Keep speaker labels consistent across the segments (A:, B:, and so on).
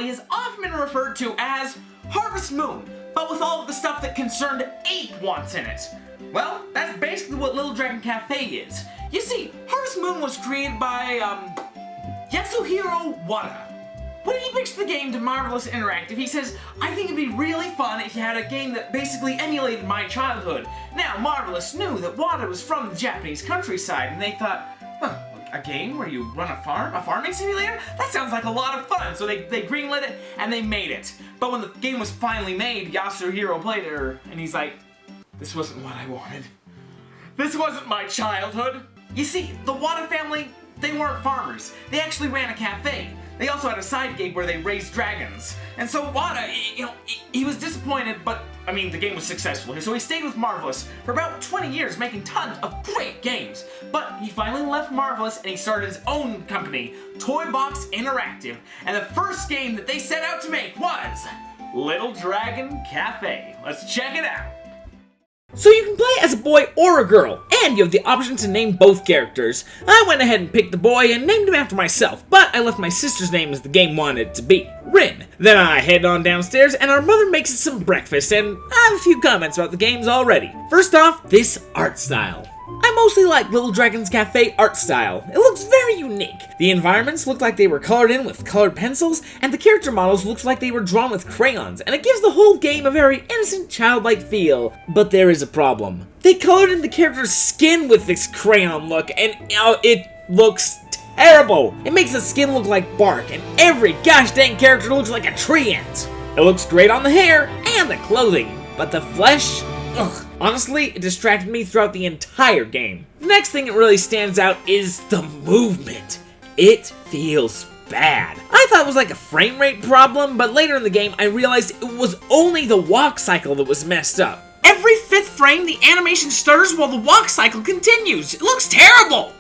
A: Valley has often been referred to as Harvest Moon, but with all of the stuff that concerned ape wants in it. Well, that's basically what Little Dragon Café is. You see, Harvest Moon was created by, Yasuhiro Wada. When he pitched the game to Marvelous Interactive, he says, "I think it'd be really fun if you had a game that basically emulated my childhood." Now, Marvelous knew that Wada was from the Japanese countryside, and they thought, a game where you run a farm? A farming simulator? That sounds like a lot of fun. So they greenlit it, and they made it. But when the game was finally made, Yasuhiro played it, and he's like, "This wasn't what I wanted. This wasn't my childhood." You see, the Wada family, they weren't farmers. They actually ran a cafe. They also had a side gig where they raised dragons. And so Wada, he was disappointed, but, the game was successful. So he stayed with Marvelous for about 20 years, making tons of great games. But he finally left Marvelous and he started his own company, Toy Box Interactive. And the first game that they set out to make was Little Dragon Café. Let's check it out.
B: So you can play as a boy or a girl, and you have the option to name both characters. I went ahead and picked the boy and named him after myself, but I left my sister's name as the game wanted it to be, Rin. Then I head on downstairs and our mother makes us some breakfast, and I have a few comments about the games already. First off, this art style. I mostly like Little Dragons Café art style. It looks very unique. The environments look like they were colored in with colored pencils, and the character models look like they were drawn with crayons, and it gives the whole game a very innocent, childlike feel. But there is a problem. They colored in the character's skin with this crayon look, and it looks terrible. It makes the skin look like bark, and every gosh dang character looks like a tree ant. It looks great on the hair and the clothing, but the flesh, ugh. Honestly, it distracted me throughout the entire game. The next thing that really stands out is the movement. It feels bad. I thought it was like a frame rate problem, but later in the game I realized it was only the walk cycle that was messed up. Every 5th frame, the animation stutters while the walk cycle continues. It looks terrible!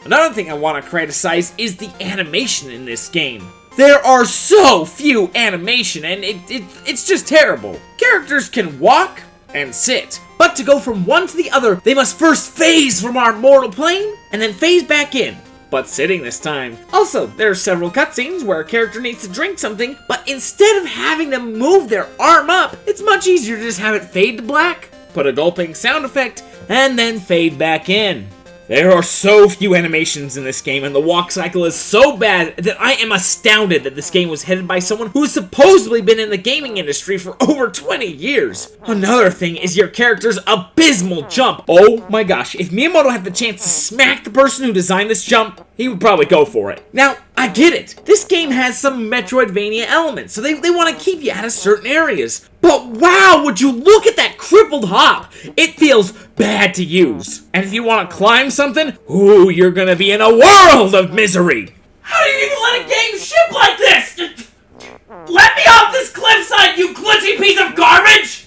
B: Another thing I want to criticize is the animation in this game. There are so few animation, and it's just terrible. Characters can walk and sit, but to go from one to the other, they must first phase from our mortal plane, and then phase back in, but sitting this time. Also, there are several cutscenes where a character needs to drink something, but instead of having them move their arm up, it's much easier to just have it fade to black, put a gulping sound effect, and then fade back in. There are so few animations in this game, and the walk cycle is so bad that I am astounded that this game was headed by someone who has supposedly been in the gaming industry for over 20 years. Another thing is your character's abysmal jump. Oh my gosh, if Miyamoto had the chance to smack the person who designed this jump, he would probably go for it. Now, I get it. This game has some Metroidvania elements, so they want to keep you out of certain areas. But wow, would you look at that crippled hop? It feels bad to use. And if you want to climb something, ooh, you're gonna be in a world of misery. How do you even let a game ship like this? Let me off this cliffside, you glitchy piece of garbage!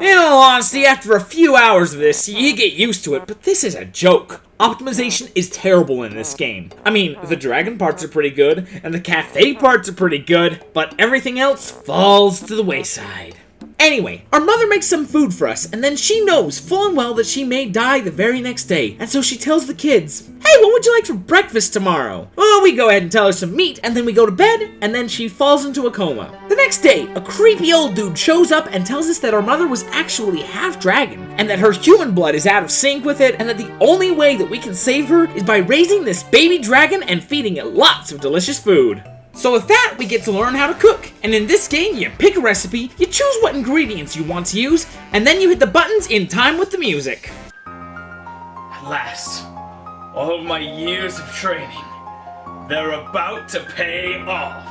B: In all honesty, after a few hours of this, you get used to it, but this is a joke. Optimization is terrible in this game. The dragon parts are pretty good, and the cafe parts are pretty good, but everything else falls to the wayside. Anyway, our mother makes some food for us, and then she knows full and well that she may die the very next day, and so she tells the kids, "Hey, what would you like for breakfast tomorrow?" Well, we go ahead and tell her some meat, and then we go to bed, and then she falls into a coma. The next day, a creepy old dude shows up and tells us that our mother was actually half dragon, and that her human blood is out of sync with it, and that the only way that we can save her is by raising this baby dragon and feeding it lots of delicious food. So with that, we get to learn how to cook, and in this game, you pick a recipe, you choose what ingredients you want to use, and then you hit the buttons in time with the music.
A: At last, all of my years of training, they're about to pay off.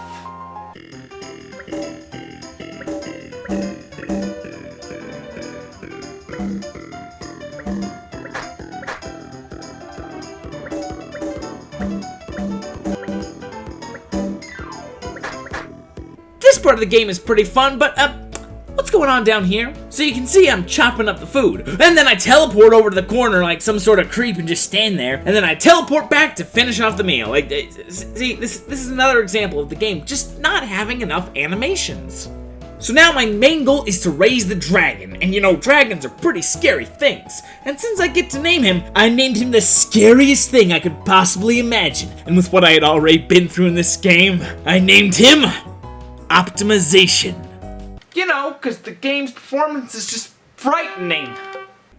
B: This part of the game is pretty fun, but what's going on down here? So you can see I'm chopping up the food, and then I teleport over to the corner like some sort of creep and just stand there, and then I teleport back to finish off the meal. See, this is another example of the game just not having enough animations. So now my main goal is to raise the dragon, and you know, dragons are pretty scary things. And since I get to name him, I named him the scariest thing I could possibly imagine. And with what I had already been through in this game, I named him Optimization.
A: You know, because the game's performance is just frightening.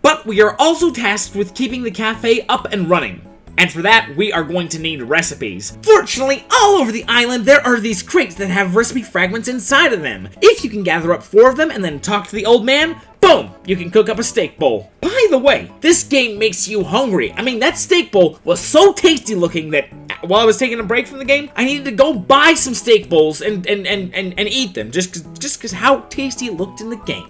B: But we are also tasked with keeping the cafe up and running. And for that, we are going to need recipes. Fortunately, all over the island, there are these crates that have recipe fragments inside of them. If you can gather up 4 of them and then talk to the old man, boom, you can cook up a steak bowl. By the way, this game makes you hungry. I mean, that steak bowl was so tasty looking that while I was taking a break from the game, I needed to go buy some steak bowls and eat them just because how tasty it looked in the game.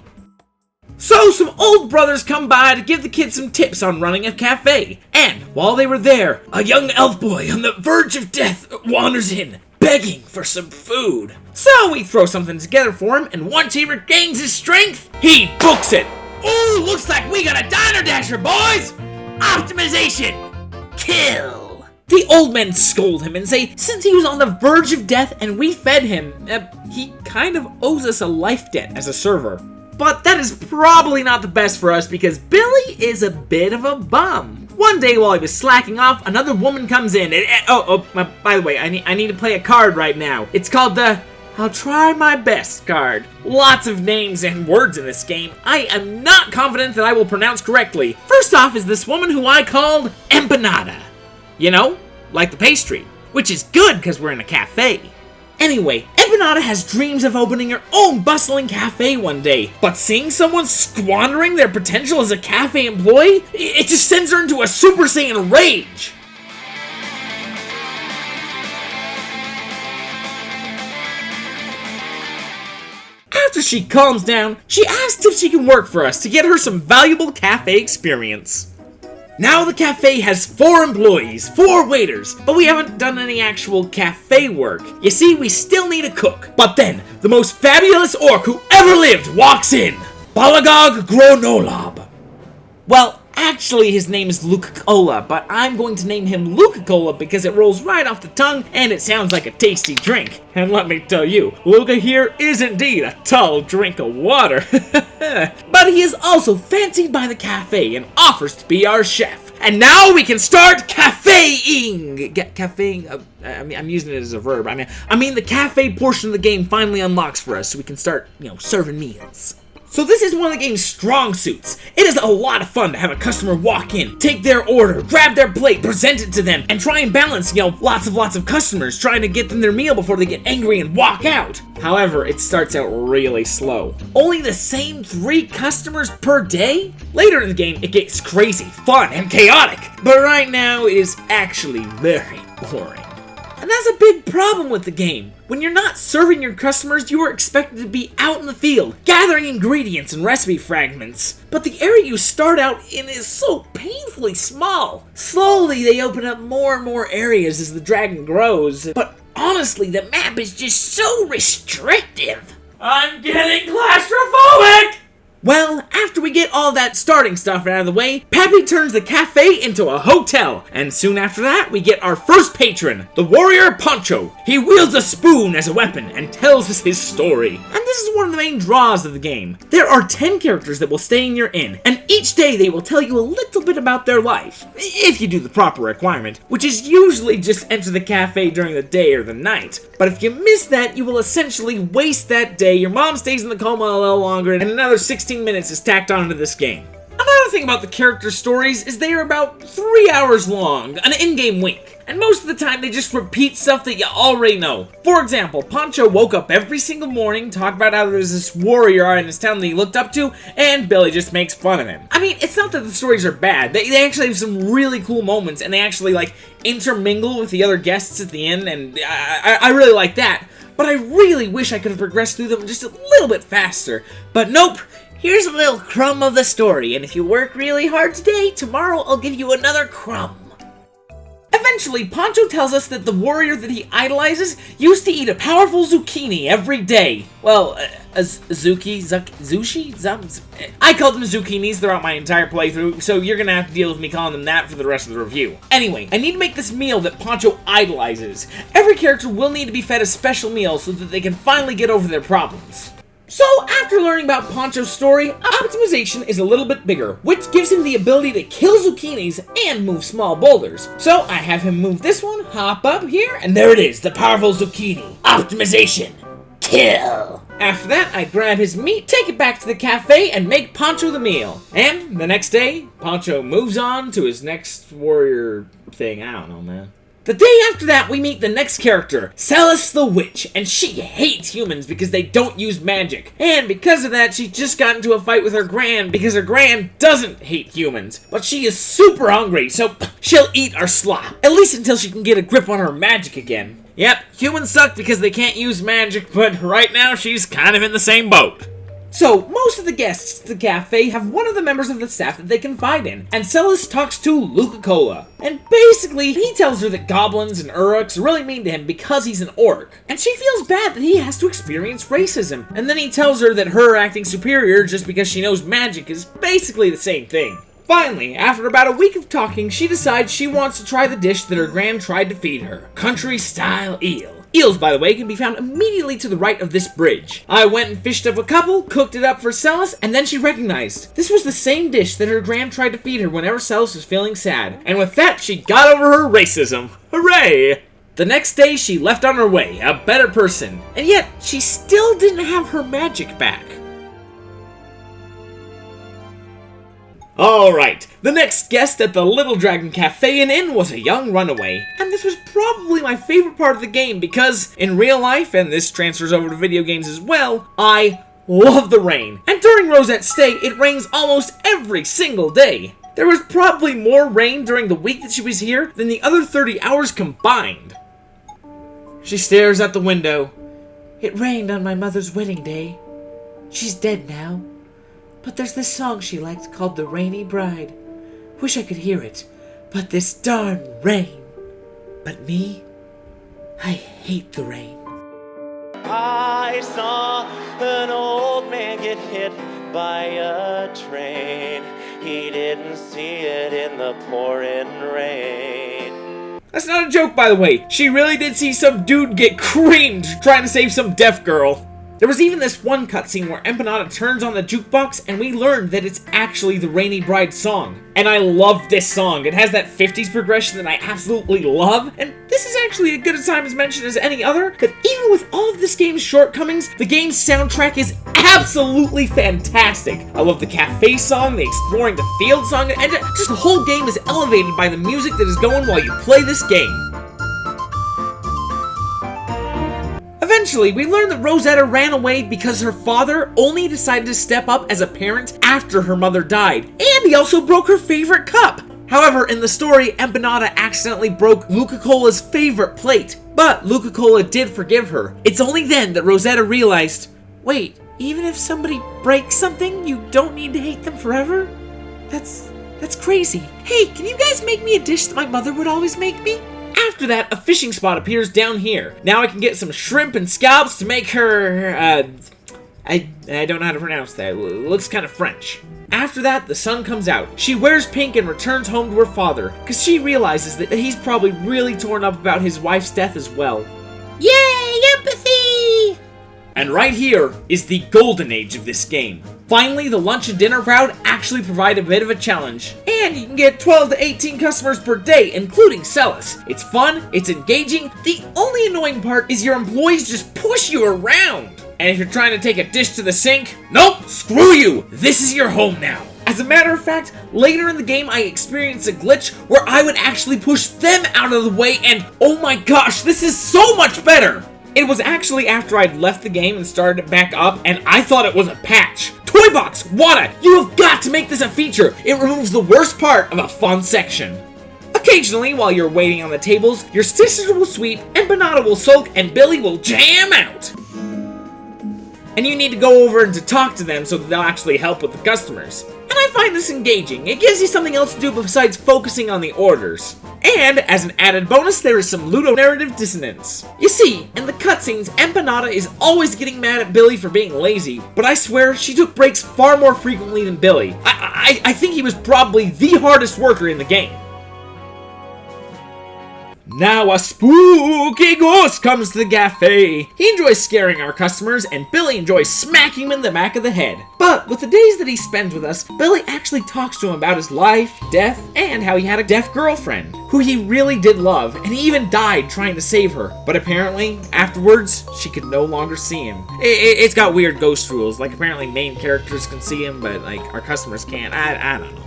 B: So some old brothers come by to give the kids some tips on running a cafe. And while they were there, a young elf boy on the verge of death wanders in, begging for some food. So we throw something together for him, and once he regains his strength, he books it. Ooh, looks like we got a diner dasher, boys! Optimization! Kill! The old men scold him and say since he was on the verge of death and we fed him, he kind of owes us a life debt as a server. But that is probably not the best for us because Billy is a bit of a bum. One day while he was slacking off, another woman comes in and by the way, I need to play a card right now. It's called the I'll try my best card. Lots of names and words in this game I am not confident that I will pronounce correctly. First off is this woman who I called Empanada. You know, like the pastry, which is good because we're in a cafe. Anyway, Empanada has dreams of opening her own bustling cafe one day, but seeing someone squandering their potential as a cafe employee, it just sends her into a Super Saiyan rage. After she calms down, she asks if she can work for us to get her some valuable cafe experience. Now the cafe has 4 employees, 4 waiters, but we haven't done any actual cafe work. You see, we still need a cook. But then, the most fabulous orc who ever lived walks in. Balagog Gronolob. Well, actually his name is Luca-Cola, but I'm going to name him Luca-Cola because it rolls right off the tongue and it sounds like a tasty drink. And let me tell you, Luca here is indeed a tall drink of water. But he is also fancied by the cafe and offers to be our chef. And now we can start cafeing. Cafeing. I'm using it as a verb. I mean the cafe portion of the game finally unlocks for us, so we can start, serving meals. So this is one of the game's strong suits. It is a lot of fun to have a customer walk in, take their order, grab their plate, present it to them, and try and balance, lots of customers, trying to get them their meal before they get angry and walk out. However, it starts out really slow. Only the same 3 customers per day? Later in the game, it gets crazy, fun, and chaotic. But right now, it is actually very boring. And that's a big problem with the game. When you're not serving your customers, you are expected to be out in the field, gathering ingredients and recipe fragments. But the area you start out in is so painfully small. Slowly, they open up more and more areas as the dragon grows. But honestly, the map is just so restrictive. I'm getting claustrophobic! Well, after we get all that starting stuff out of the way, Pappy turns the cafe into a hotel. And soon after that, we get our first patron, the warrior Poncho. He wields a spoon as a weapon and tells us his story. And this is one of the main draws of the game. There are 10 characters that will stay in your inn, and each day they will tell you a little bit about their life. If you do the proper requirement, which is usually just enter the cafe during the day or the night. But if you miss that, you will essentially waste that day, your mom stays in the coma a little longer, and another 16 minutes is tacked onto this game. Another thing about the character stories is they are about 3 hours long, an in-game wink. And most of the time they just repeat stuff that you already know. For example, Poncho woke up every single morning, talked about how there's this warrior in his town that he looked up to, and Billy just makes fun of him. I mean, it's not that the stories are bad. They actually have some really cool moments, and they actually, intermingle with the other guests at the end, and I really like that. But I really wish I could have progressed through them just a little bit faster. But nope. Here's a little crumb of the story, and if you work really hard today, tomorrow I'll give you another crumb. Eventually, Poncho tells us that the warrior that he idolizes used to eat a powerful zucchini every day. Well, zushi? I called them zucchinis throughout my entire playthrough, so you're gonna have to deal with me calling them that for the rest of the review. Anyway, I need to make this meal that Poncho idolizes. Every character will need to be fed a special meal so that they can finally get over their problems. So, after learning about Poncho's story, optimization is a little bit bigger, which gives him the ability to kill zucchinis and move small boulders. So, I have him move this one, hop up here, and there it is, the powerful zucchini. Optimization. Kill. After that, I grab his meat, take it back to the cafe, and make Poncho the meal. And the next day, Poncho moves on to his next warrior thing. I don't know, man. The day after that, we meet the next character, Celis the Witch, and she hates humans because they don't use magic. And because of that, she just got into a fight with her gran because her gran doesn't hate humans. But she is super hungry, so she'll eat our slop, at least until she can get a grip on her magic again. Yep, humans suck because they can't use magic, but right now she's kind of in the same boat. So, most of the guests at the cafe have one of the members of the staff that they confide in, and Celis talks to Luca-Cola. And basically, he tells her that goblins and uruks are really mean to him because he's an orc. And she feels bad that he has to experience racism. And then he tells her that her acting superior just because she knows magic is basically the same thing. Finally, after about a week of talking, she decides she wants to try the dish that her gran tried to feed her. Country-style eel. Eels, by the way, can be found immediately to the right of this bridge. I went and fished up a couple, cooked it up for Celis, and then she recognized this was the same dish that her gran tried to feed her whenever Celis was feeling sad. And with that, she got over her racism. Hooray! The next day, she left on her way, a better person. And yet, she still didn't have her magic back. Alright, the next guest at the Little Dragon Café and Inn was a young runaway. And this was probably my favorite part of the game because, in real life, and this transfers over to video games as well, I love the rain. And during Rosette's stay, it rains almost every single day. There was probably more rain during the week that she was here than the other 30 hours combined. She stares out the window. It rained on my mother's wedding day. She's dead now. But there's this song she liked called The Rainy Bride. Wish I could hear it, but this darn rain. But me, I hate the rain.
C: I saw an old man get hit by a train. He didn't see it in the pouring rain.
B: That's not a joke, by the way. She really did see some dude get creamed trying to save some deaf girl. There was even this one cutscene where Empanada turns on the jukebox and we learned that it's actually the Rainy Bride song. And I love this song. It has that 50s progression that I absolutely love. And this is actually as good a time as mentioned as any other, that even with all of this game's shortcomings, the game's soundtrack is absolutely fantastic. I love the cafe song, the exploring the field song, and just the whole game is elevated by the music that is going while you play this game. Eventually, we learn that Rosetta ran away because her father only decided to step up as a parent after her mother died, and he also broke her favorite cup. However, in the story, Empanada accidentally broke Luca-Cola's favorite plate, but Luca-Cola did forgive her. It's only then that Rosetta realized, wait, even if somebody breaks something, you don't need to hate them forever? That's crazy. Hey, can you guys make me a dish that my mother would always make me? After that, a fishing spot appears down here. Now I can get some shrimp and scallops to make her, I don't know how to pronounce that. It looks kind of French. After that, the sun comes out. She wears pink and returns home to her father, because she realizes that he's probably really torn up about his wife's death as well. Yay, empathy! And right here is the golden age of this game. Finally, the lunch and dinner crowd actually provide a bit of a challenge. And you can get 12 to 18 customers per day, including Celis. It's fun, it's engaging. The only annoying part is your employees just push you around. And if you're trying to take a dish to the sink, nope, screw you! This is your home now. As a matter of fact, later in the game I experienced a glitch where I would actually push them out of the way and oh my gosh, this is so much better! It was actually after I'd left the game and started it back up, and I thought it was a patch. Toybox, Wada, you have got to make this a feature. It removes the worst part of a fun section. Occasionally, while you're waiting on the tables, your sister will sweep, Empanada will sulk, and Billy will jam out. And you need to go over and to talk to them so that they'll actually help with the customers. And I find this engaging. It gives you something else to do besides focusing on the orders. And, as an added bonus, there is some ludonarrative dissonance. You see, in the cutscenes, Empanada is always getting mad at Billy for being lazy, but I swear she took breaks far more frequently than Billy. I think he was probably the hardest worker in the game. Now a spooky ghost comes to the cafe. He enjoys scaring our customers, and Billy enjoys smacking him in the back of the head. But with the days that he spends with us, Billy actually talks to him about his life, death, and how he had a deaf girlfriend, who he really did love, and he even died trying to save her. But apparently, afterwards, she could no longer see him. It's got weird ghost rules, like apparently main characters can see him, but like our customers can't. I don't know.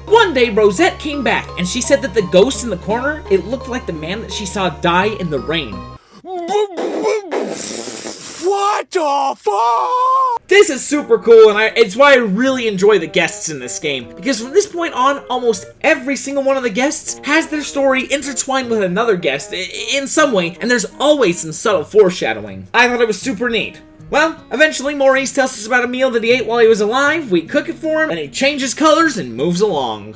B: One day, Rosette came back, and she said that the ghost in the corner, it looked like the man that she saw die in the rain.
D: What the fuck?
B: This is super cool, and it's why I really enjoy the guests in this game, because from this point on, almost every single one of the guests has their story intertwined with another guest in some way, and there's always some subtle foreshadowing. I thought it was super neat. Well, eventually Maurice tells us about a meal that he ate while he was alive, we cook it for him, and he changes colors and moves along.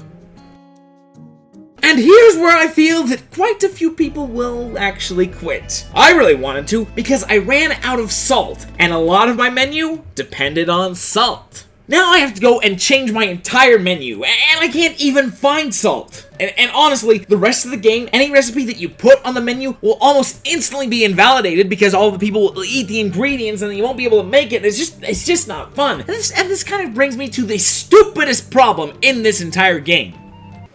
B: And here's where I feel that quite a few people will actually quit. I really wanted to, because I ran out of salt, and a lot of my menu depended on salt. Now I have to go and change my entire menu, and I can't even find salt. And honestly, the rest of the game, any recipe that you put on the menu will almost instantly be invalidated because all the people will eat the ingredients and you won't be able to make it. It's just not fun. And this kind of brings me to the stupidest problem in this entire game.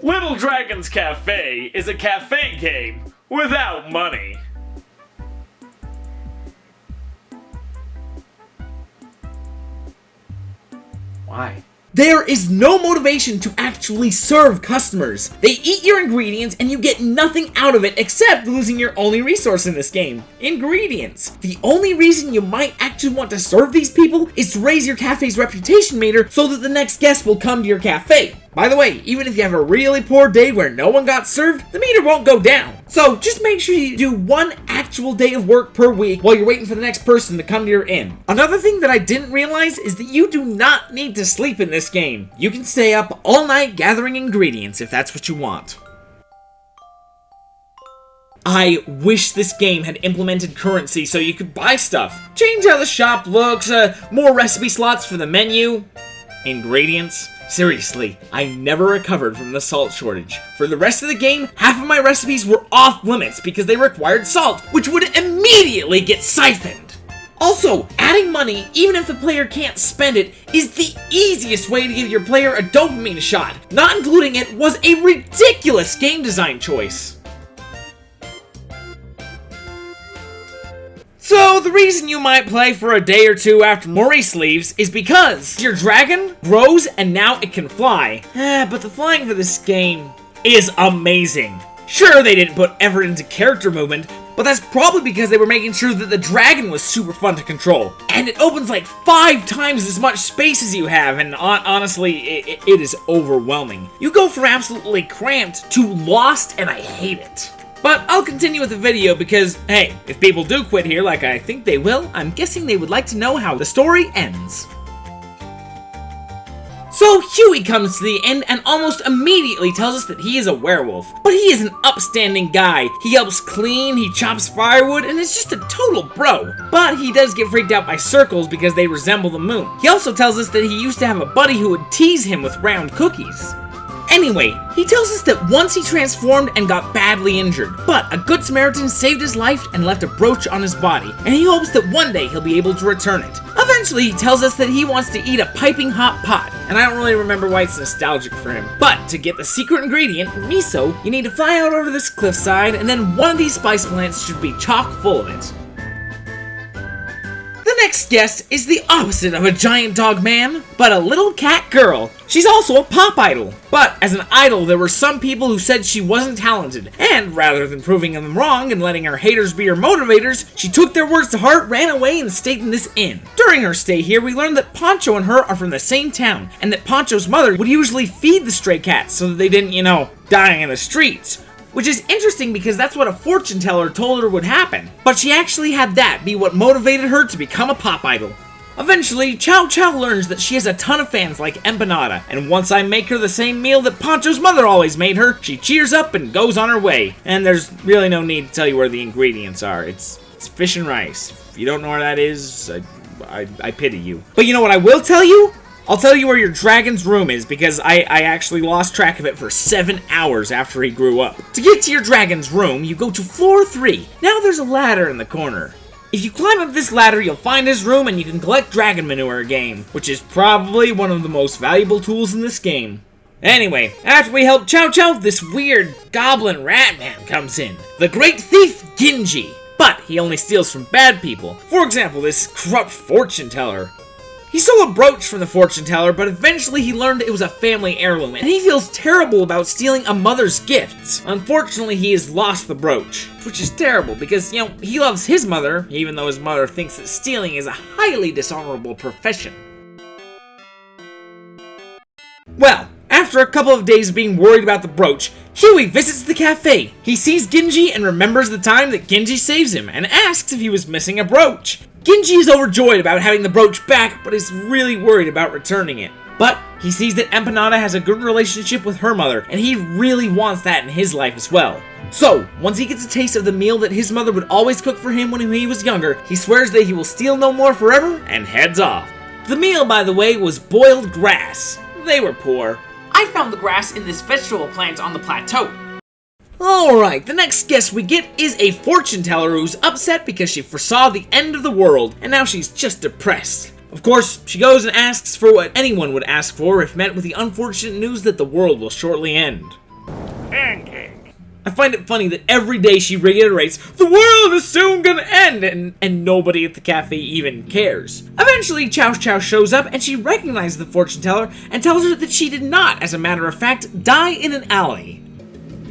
A: Little Dragons Café is a cafe game without money. Why?
B: There is no motivation to actually serve customers. They eat your ingredients and you get nothing out of it except losing your only resource in this game, ingredients. The only reason you might actually want to serve these people is to raise your cafe's reputation meter so that the next guest will come to your cafe. By the way, even if you have a really poor day where no one got served, the meter won't go down. So just make sure you do one actual day of work per week while you're waiting for the next person to come to your inn. Another thing that I didn't realize is that you do not need to sleep in this game. You can stay up all night gathering ingredients if that's what you want. I wish this game had implemented currency so you could buy stuff. Change how the shop looks, more recipe slots for the menu, ingredients. Seriously, I never recovered from the salt shortage. For the rest of the game, half of my recipes were off limits because they required salt, which would immediately get siphoned. Also, adding money, even if the player can't spend it, is the easiest way to give your player a dopamine shot. Not including it was a ridiculous game design choice. So, the reason you might play for a day or two after Maurice leaves is because your dragon grows and now it can fly. But the flying for this game is amazing. Sure, they didn't put effort into character movement, but that's probably because they were making sure that the dragon was super fun to control. And it opens like 5 times as much space as you have, and honestly, it is overwhelming. You go from absolutely cramped to lost, and I hate it. But I'll continue with the video because, hey, if people do quit here like I think they will, I'm guessing they would like to know how the story ends. So Huey comes to the end and almost immediately tells us that he is a werewolf. But he is an upstanding guy. He helps clean, he chops firewood, and is just a total bro. But he does get freaked out by circles because they resemble the moon. He also tells us that he used to have a buddy who would tease him with round cookies. Anyway, he tells us that once he transformed and got badly injured, but a good Samaritan saved his life and left a brooch on his body, and he hopes that one day he'll be able to return it. Eventually, he tells us that he wants to eat a piping hot pot, and I don't really remember why it's nostalgic for him. But to get the secret ingredient, miso, you need to fly out over this cliffside, and then one of these spice plants should be chock full of it. The next guest is the opposite of a giant dog man, but a little cat girl. She's also a pop idol. But as an idol, there were some people who said she wasn't talented, and rather than proving them wrong and letting her haters be her motivators, she took their words to heart, ran away, and stayed in this inn. During her stay here, we learned that Poncho and her are from the same town, and that Poncho's mother would usually feed the stray cats so that they didn't, die in the streets. Which is interesting because that's what a fortune teller told her would happen. But she actually had that be what motivated her to become a pop idol. Eventually, Chow Chow learns that she has a ton of fans like Empanada, and once I make her the same meal that Poncho's mother always made her, she cheers up and goes on her way. And there's really no need to tell you where the ingredients are. It's fish and rice. If you don't know where that is, I pity you. But you know what I will tell you? I'll tell you where your dragon's room is because I actually lost track of it for 7 hours after he grew up. To get to your dragon's room, you go to floor 3. Now there's a ladder in the corner. If you climb up this ladder, you'll find his room and you can collect dragon manure again, which is probably one of the most valuable tools in this game. Anyway, after we help Chow Chow, this weird goblin rat man comes in. The great thief, Genji. But he only steals from bad people. For example, this corrupt fortune teller. He stole a brooch from the fortune teller, but eventually he learned it was a family heirloom, and he feels terrible about stealing a mother's gifts. Unfortunately, he has lost the brooch, which is terrible because, you know, he loves his mother, even though his mother thinks that stealing is a highly dishonorable profession. Well, after a couple of days of being worried about the brooch, Huey visits the cafe. He sees Genji and remembers the time that Genji saves him and asks if he was missing a brooch. Genji is overjoyed about having the brooch back, but is really worried about returning it. But he sees that Empanada has a good relationship with her mother, and he really wants that in his life as well. So, once he gets a taste of the meal that his mother would always cook for him when he was younger, he swears that he will steal no more forever and heads off. The meal, by the way, was boiled grass. They were poor.
A: I found the grass in this vegetable plant on the plateau.
B: Alright, the next guest we get is a fortune teller who's upset because she foresaw the end of the world, and now she's just depressed. Of course, she goes and asks for what anyone would ask for if met with the unfortunate news that the world will shortly end.
E: Pancake.
B: I find it funny that every day she reiterates, the world is soon gonna end, and nobody at the cafe even cares. Eventually, Chow Chow shows up and she recognizes the fortune teller and tells her that she did not, as a matter of fact, die in an alley.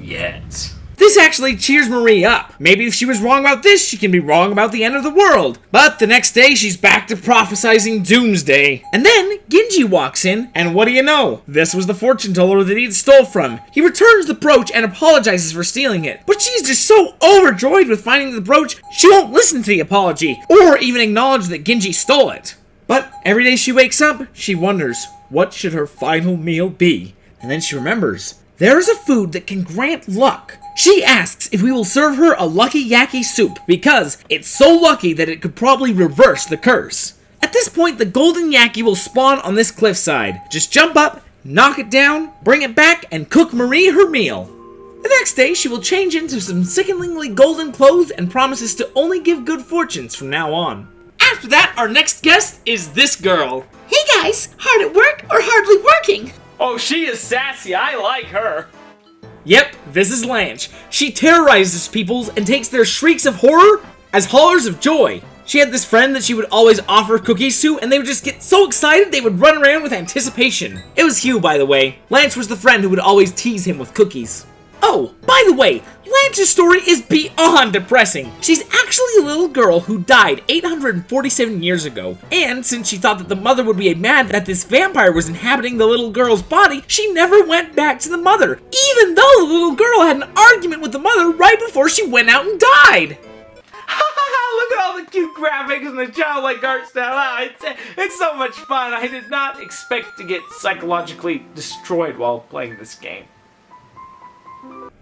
A: Yet.
B: This actually cheers Marie up. Maybe if she was wrong about this, she can be wrong about the end of the world. But the next day, she's back to prophesizing doomsday. And then, Genji walks in, and what do you know? This was the fortune teller that he'd stole from. He returns the brooch and apologizes for stealing it. But she's just so overjoyed with finding the brooch, she won't listen to the apology, or even acknowledge that Genji stole it. But every day she wakes up, she wonders, what should her final meal be? And then she remembers, there is a food that can grant luck. She asks if we will serve her a lucky yaki soup because it's so lucky that it could probably reverse the curse. At this point, the golden yaki will spawn on this cliffside. Just jump up, knock it down, bring it back, and cook Marie her meal. The next day, she will change into some sickeningly golden clothes and promises to only give good fortunes from now on. After that, our next guest is this girl.
F: Hey guys, hard at work or hardly working?
A: Oh, she is sassy. I like her.
B: Yep, this is Lanch. She terrorizes people and takes their shrieks of horror as hollers of joy. She had this friend that she would always offer cookies to, and they would just get so excited they would run around with anticipation. It was Hugh, by the way. Lanch was the friend who would always tease him with cookies. Oh, by the way, Lanch's story is beyond depressing. She's actually a little girl who died 847 years ago, and since she thought that the mother would be mad that this vampire was inhabiting the little girl's body, she never went back to the mother, even though the little girl had an argument with the mother right before she went out and died.
A: Look at all the cute graphics and the childlike art style. Wow, it's so much fun. I did not expect to get psychologically destroyed while playing this game.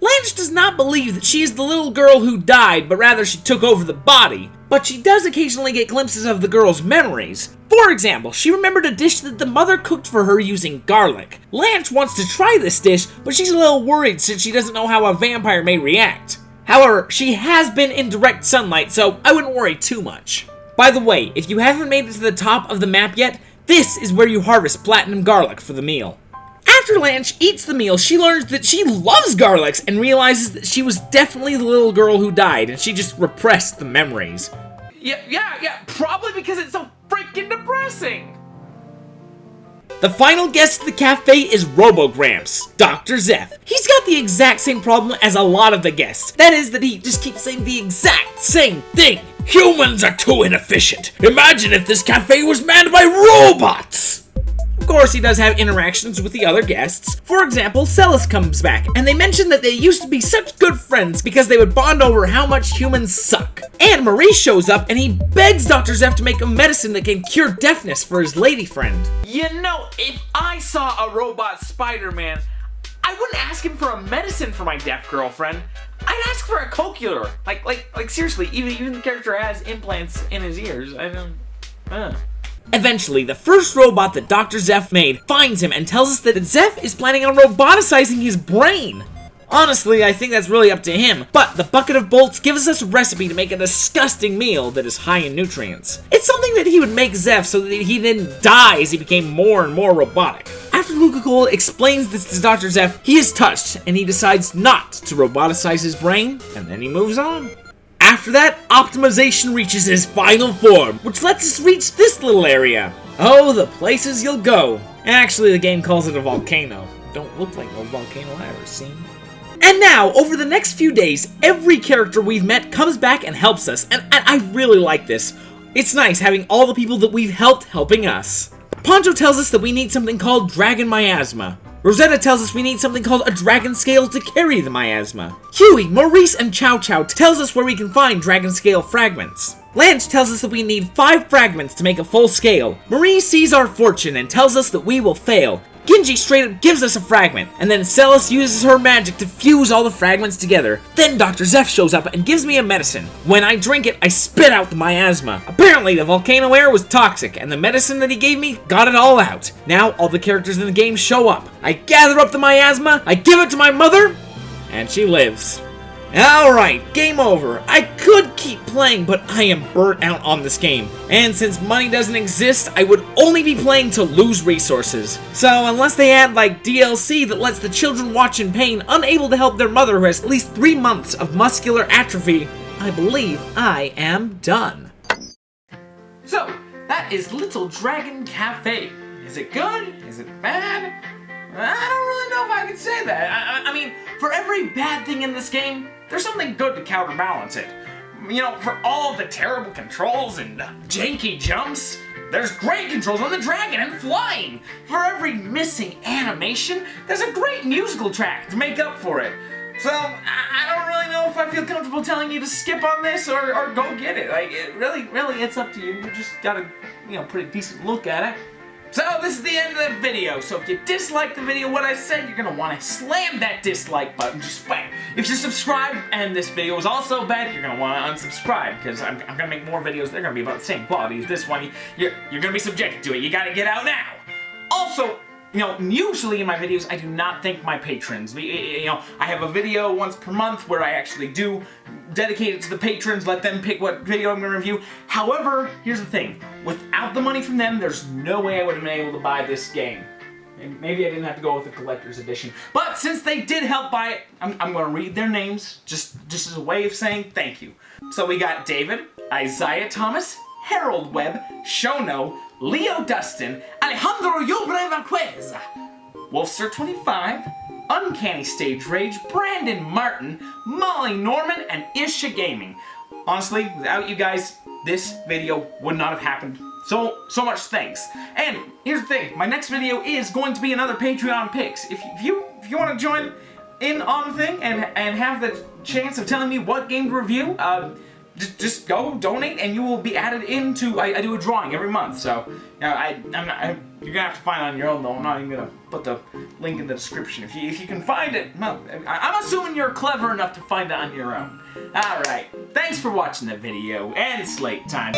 B: Lanch does not believe that she is the little girl who died, but rather she took over the body. But she does occasionally get glimpses of the girl's memories. For example, she remembered a dish that the mother cooked for her using garlic. Lanch wants to try this dish, but she's a little worried since she doesn't know how a vampire may react. However, she has been in direct sunlight, so I wouldn't worry too much. By the way, if you haven't made it to the top of the map yet, this is where you harvest platinum garlic for the meal. After Lanch eats the meal, she learns that she loves garlics and realizes that she was definitely the little girl who died and she just repressed the memories.
A: Yeah, probably because it's so freaking depressing.
B: The final guest at the cafe is Robogramps, Dr. Zeph. He's got the exact same problem as a lot of the guests. That is that he just keeps saying the exact same thing. Humans are too inefficient. Imagine if this cafe was manned by robots. Of course, he does have interactions with the other guests. For example, Celis comes back, and they mention that they used to be such good friends because they would bond over how much humans suck. And Maurice shows up, and he begs Dr. Zeph to make a medicine that can cure deafness for his lady friend.
A: You know, if I saw a robot Spider-Man, I wouldn't ask him for a medicine for my deaf girlfriend. I'd ask for a cochlear. Like seriously, even the character has implants in his ears.
B: Eventually, the first robot that Dr. Zeph made finds him and tells us that Zeph is planning on roboticizing his brain. Honestly, I think that's really up to him, but the bucket of bolts gives us a recipe to make a disgusting meal that is high in nutrients. It's something that he would make Zeph so that he didn't die as he became more and more robotic. After Lucacola explains this to Dr. Zeph, he is touched, and he decides not to roboticize his brain, and then he moves on. After that, optimization reaches his final form, which lets us reach this little area. Oh, the places you'll go. Actually, the game calls it a volcano. Don't look like no volcano I ever seen. And now, over the next few days, every character we've met comes back and helps us, and I really like this. It's nice having all the people that we've helped helping us. Poncho tells us that we need something called Dragon Miasma. Rosetta tells us we need something called a dragon scale to carry the miasma. Huey, Maurice, and Chow Chow tells us where we can find dragon scale fragments. Lanch tells us that we need 5 fragments to make a full scale. Marie sees our fortune and tells us that we will fail. Genji straight up gives us a fragment, and then Celis uses her magic to fuse all the fragments together. Then Dr. Zeph shows up and gives me a medicine. When I drink it, I spit out the miasma. Apparently, the volcano air was toxic, and the medicine that he gave me got it all out. Now, all the characters in the game show up. I gather up the miasma, I give it to my mother, and she lives. Alright, game over. I could keep playing, but I am burnt out on this game. And since money doesn't exist, I would only be playing to lose resources. So unless they add like DLC that lets the children watch in pain, unable to help their mother who has at least 3 months of muscular atrophy, I believe I am done.
A: So, that is Little Dragon Café. Is it good? Is it bad? I don't really know if I can say that. I mean, for every bad thing in this game, there's something good to counterbalance it. You know, for all of the terrible controls and janky jumps, there's great controls on the dragon and flying. For every missing animation, there's a great musical track to make up for it. So, I don't really know if I feel comfortable telling you to skip on this or go get it. Like, it really, it's up to you. You just gotta, put a decent look at it. So this is the end of the video, so if you dislike the video, what I said, you're gonna wanna slam that dislike button, just wham. If you're subscribed and this video is also bad, you're gonna wanna unsubscribe, because I'm gonna make more videos, they're gonna be about the same quality as this one. You're gonna be subjected to it, you gotta get out now. Also, usually in my videos, I do not thank my patrons. I have a video once per month where I actually do dedicate it to the patrons, let them pick what video I'm going to review. However, here's the thing. Without the money from them, there's no way I would have been able to buy this game. Maybe I didn't have to go with the collector's edition. But since they did help buy it, I'm going to read their names just as a way of saying thank you. So we got David, Isaiah Thomas, Harold Webb, Shono, Leo Dustin, Alejandro Yobre Marquez, Wolfster25, Uncanny Stage Rage, Brandon Martin, Molly Norman, and Isha Gaming. Honestly, without you guys, this video would not have happened. So much thanks. And here's the thing, my next video is going to be another Patreon picks. If you want to join in on the thing and have the chance of telling me what game to review, just go donate and you will be added into. I do a drawing every month, so you're gonna have to find it on your own though. I'm not even gonna put the link in the description. If you can find it, well, I'm assuming you're clever enough to find it on your own. All right, thanks for watching the video, and it's late time.